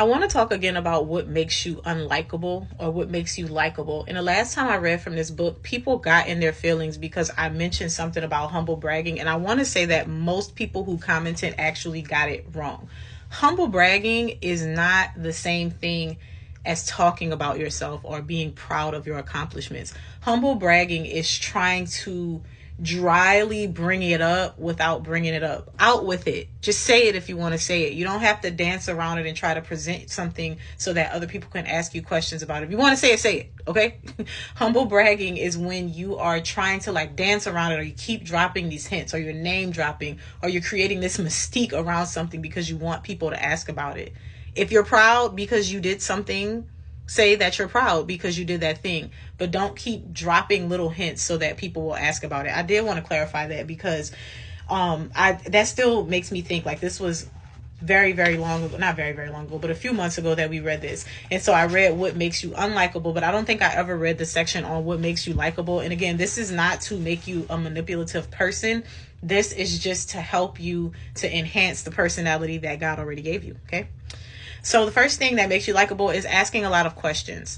I want to talk again about what makes you unlikable or what makes you likable. And the last time I read from this book, people got in their feelings because I mentioned something about humble bragging. And I want to say that most people who commented actually got it wrong. Humble bragging is not the same thing as talking about yourself or being proud of your accomplishments. Humble bragging is trying to dryly bring it up without bringing it up. Out with it. Just say it if you want to say it. You don't have to dance around it and try to present something so that other people can ask you questions about it. If you want to say it, okay? Humble bragging is when you are trying to like dance around it, or you keep dropping these hints, or you're name dropping, or you're creating this mystique around something because you want people to ask about it. If you're proud because you did something, say that you're proud because you did that thing, but don't keep dropping little hints so that people will ask about it. I did want to clarify that because that still makes me think like this was very, very long ago, not very, very long ago, but a few months ago that we read this. And so I read what makes you unlikable, but I don't think I ever read the section on what makes you likable. And again, this is not to make you a manipulative person. This is just to help you to enhance the personality that God already gave you. Okay. So the first thing that makes you likable is asking a lot of questions.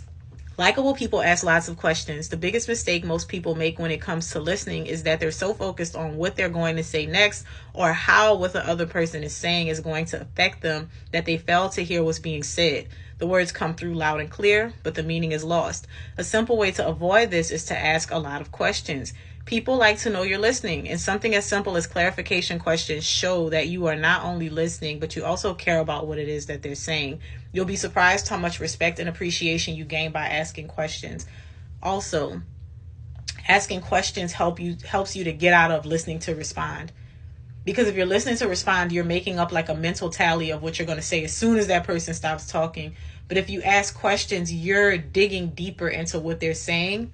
Likable people ask lots of questions. The biggest mistake most people make when it comes to listening is that they're so focused on what they're going to say next or how what the other person is saying is going to affect them that they fail to hear what's being said. The words come through loud and clear, but the meaning is lost. A simple way to avoid this is to ask a lot of questions. People like to know you're listening, and something as simple as clarification questions show that you are not only listening, but you also care about what it is that they're saying. You'll be surprised how much respect and appreciation you gain by asking questions. Also, asking questions helps you to get out of listening to respond. Because if you're listening to respond, you're making up like a mental tally of what you're going to say as soon as that person stops talking. But if you ask questions, you're digging deeper into what they're saying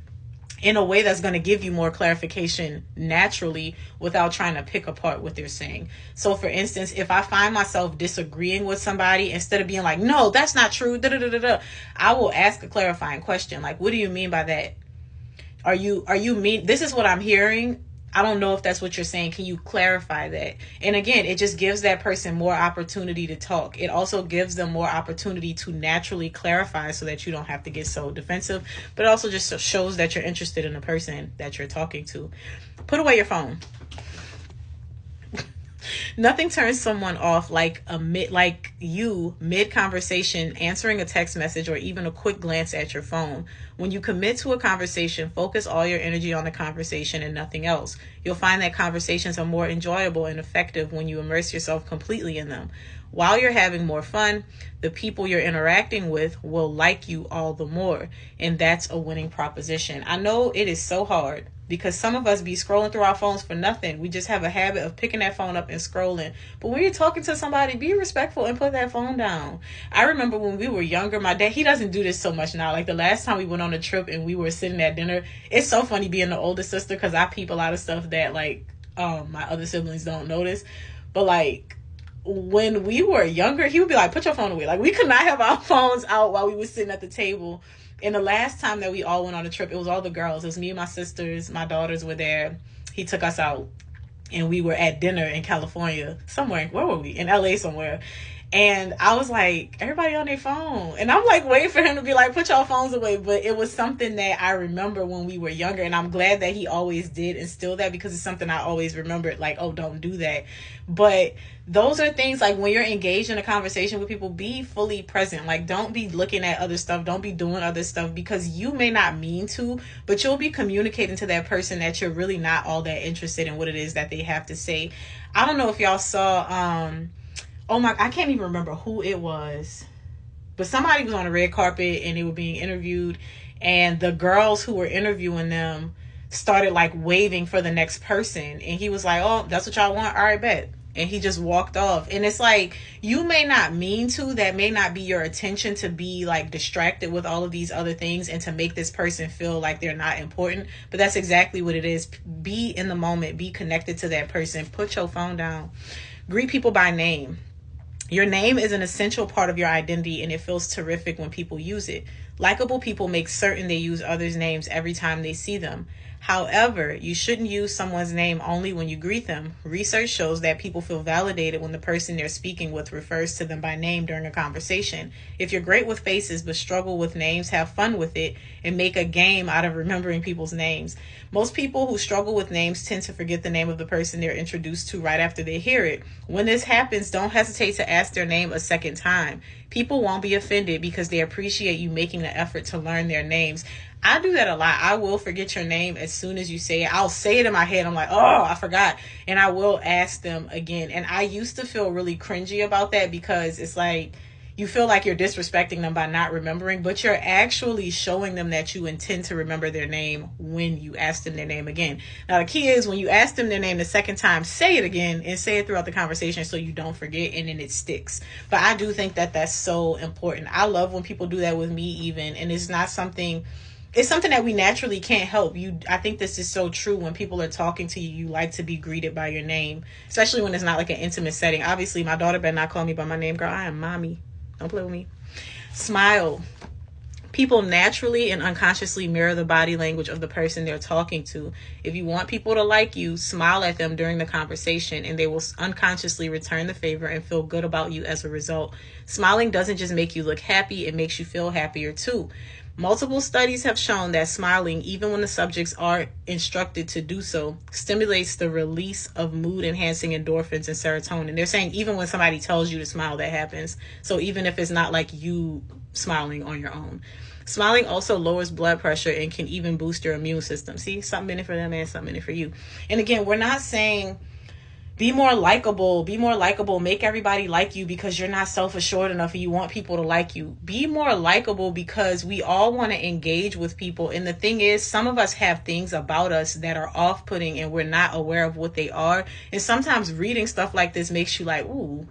in a way that's going to give you more clarification naturally without trying to pick apart what they're saying. So for instance, if I find myself disagreeing with somebody, instead of being like, no, that's not true, I will ask a clarifying question. Like, what do you mean by that? Are you mean, this is what I'm hearing. I don't know if that's what you're saying. Can you clarify that? And again, it just gives that person more opportunity to talk. It also gives them more opportunity to naturally clarify so that you don't have to get so defensive. But it also just shows that you're interested in the person that you're talking to. Put away your phone. Nothing turns someone off like mid conversation, answering a text message, or even a quick glance at your phone. When you commit to a conversation, focus all your energy on the conversation and nothing else. You'll find that conversations are more enjoyable and effective when you immerse yourself completely in them. While you're having more fun, the people you're interacting with will like you all the more. And that's a winning proposition. I know it is so hard because some of us be scrolling through our phones for nothing. We just have a habit of picking that phone up and scrolling. But when you're talking to somebody, be respectful and put that phone down. I remember when we were younger, my dad, he doesn't do this so much now. Like the last time we went on a trip and we were sitting at dinner, it's so funny being the older sister because I peep a lot of stuff that like my other siblings don't notice. But like when we were younger, he would be like, put your phone away. Like we could not have our phones out while we were sitting at the table. And the last time that we all went on a trip, it was all the girls. It was me and my sisters. My daughters were there. He took us out. And we were at dinner in California. Somewhere. Where were we? In LA somewhere. And I was like, everybody on their phone. And I'm like waiting for him to be like, put your phones away. But it was something that I remember when we were younger. And I'm glad that he always did instill that because it's something I always remembered. Like, oh, don't do that. But those are things like when you're engaged in a conversation with people, be fully present. Like, don't be looking at other stuff. Don't be doing other stuff because you may not mean to, but you'll be communicating to that person that you're really not all that interested in what it is that they have to say. I don't know if y'all saw, I can't even remember who it was, but somebody was on a red carpet and they were being interviewed, and the girls who were interviewing them started like waving for the next person, and he was like, oh, that's what y'all want? All right, bet. And he just walked off. And it's like, you may not mean to, that may not be your intention to be like distracted with all of these other things and to make this person feel like they're not important, but that's exactly what it is. Be in the moment, be connected to that person, put your phone down, greet people by name. Your name is an essential part of your identity, and it feels terrific when people use it. Likeable people make certain they use others' names every time they see them. However, you shouldn't use someone's name only when you greet them. Research shows that people feel validated when the person they're speaking with refers to them by name during a conversation. If you're great with faces but struggle with names, have fun with it and make a game out of remembering people's names. Most people who struggle with names tend to forget the name of the person they're introduced to right after they hear it. When this happens, don't hesitate to ask their name a second time. People won't be offended because they appreciate you making the effort to learn their names. I do that a lot. I will forget your name as soon as you say it. I'll say it in my head. I'm like, oh, I forgot. And I will ask them again. And I used to feel really cringy about that because it's like you feel like you're disrespecting them by not remembering, but you're actually showing them that you intend to remember their name when you ask them their name again. Now, the key is when you ask them their name the second time, say it again and say it throughout the conversation so you don't forget and then it sticks. But I do think that that's so important. I love when people do that with me even, and it's not something... It's something that we naturally can't help. I think this is so true. When people are talking to you, you like to be greeted by your name, especially when it's not like an intimate setting. Obviously, my daughter better not call me by my name. Girl, I am mommy. Don't play with me. Smile. People naturally and unconsciously mirror the body language of the person they're talking to. If you want people to like you, smile at them during the conversation and they will unconsciously return the favor and feel good about you as a result. Smiling doesn't just make you look happy, it makes you feel happier too. Multiple studies have shown that smiling, even when the subjects are instructed to do so, stimulates the release of mood-enhancing endorphins and serotonin. They're saying even when somebody tells you to smile, that happens. So even if it's not like you smiling on your own. Smiling also lowers blood pressure and can even boost your immune system. See, something in it for them and something in it for you. And again, we're not saying... Be more likable, make everybody like you because you're not self-assured enough and you want people to like you. Be more likable because we all want to engage with people. And the thing is, some of us have things about us that are off-putting and we're not aware of what they are. And sometimes reading stuff like this makes you like, ooh,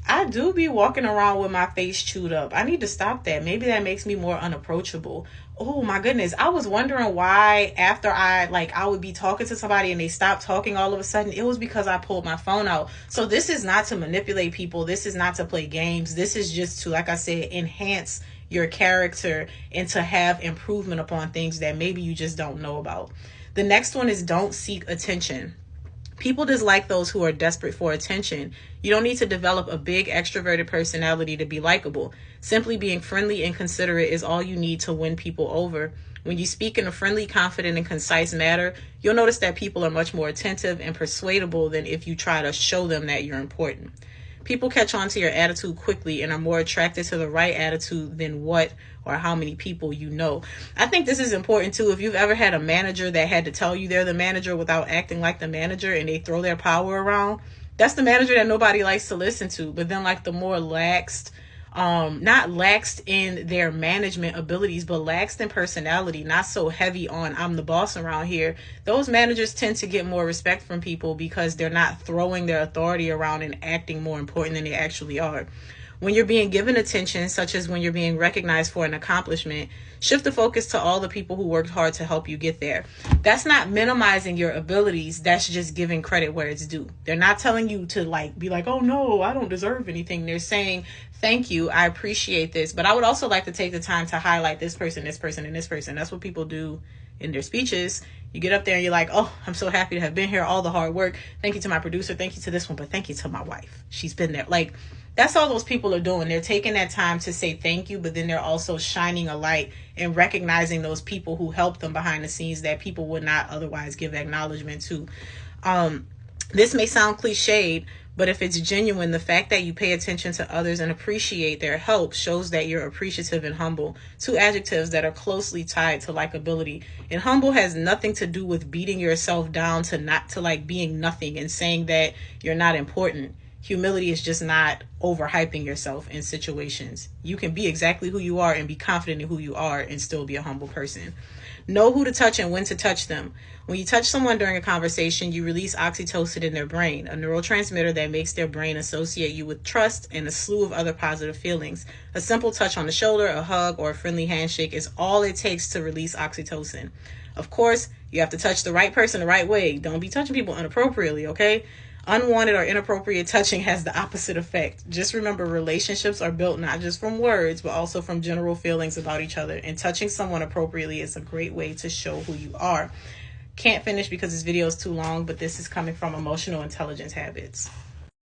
I do be walking around with my face chewed up. I need to stop that. Maybe that makes me more unapproachable. Oh my goodness. I was wondering why after I would be talking to somebody and they stopped talking all of a sudden. It was because I pulled my phone out. So this is not to manipulate people. This is not to play games. This is just to, like I said, enhance your character and to have improvement upon things that maybe you just don't know about. The next one is don't seek attention. People dislike those who are desperate for attention. You don't need to develop a big extroverted personality to be likable. Simply being friendly and considerate is all you need to win people over. When you speak in a friendly, confident, and concise manner, you'll notice that people are much more attentive and persuadable than if you try to show them that you're important. People catch on to your attitude quickly and are more attracted to the right attitude than what or how many people you know. I think this is important too. If you've ever had a manager that had to tell you they're the manager without acting like the manager and they throw their power around, that's the manager that nobody likes to listen to. But then like the more laxed, not laxed in their management abilities, but laxed in personality, not so heavy on I'm the boss around here. Those managers tend to get more respect from people because they're not throwing their authority around and acting more important than they actually are. When you're being given attention, such as when you're being recognized for an accomplishment, shift the focus to all the people who worked hard to help you get there. That's not minimizing your abilities. That's just giving credit where it's due. They're not telling you to be like, oh no, I don't deserve anything. They're saying, thank you, I appreciate this. But I would also like to take the time to highlight this person, this person, and this person. That's what people do in their speeches. You get up there and you're like, oh, I'm so happy to have been here, all the hard work. Thank you to my producer. Thank you to this one. But thank you to my wife. She's been there. That's all those people are doing. They're taking that time to say thank you, but then they're also shining a light and recognizing those people who helped them behind the scenes that people would not otherwise give acknowledgement to. This may sound cliched, but if it's genuine, the fact that you pay attention to others and appreciate their help shows that you're appreciative and humble. Two adjectives that are closely tied to likability. And humble has nothing to do with beating yourself down to being nothing and saying that you're not important. Humility is just not overhyping yourself in situations. You can be exactly who you are and be confident in who you are and still be a humble person. Know who to touch and when to touch them. When you touch someone during a conversation, you release oxytocin in their brain, a neurotransmitter that makes their brain associate you with trust and a slew of other positive feelings. A simple touch on the shoulder, a hug, or a friendly handshake is all it takes to release oxytocin. Of course, you have to touch the right person the right way. Don't be touching people inappropriately, okay? Unwanted or inappropriate touching has the opposite effect. Just remember, relationships are built not just from words, but also from general feelings about each other. And touching someone appropriately is a great way to show who you are. Can't finish because this video is too long, but this is coming from Emotional Intelligence Habits.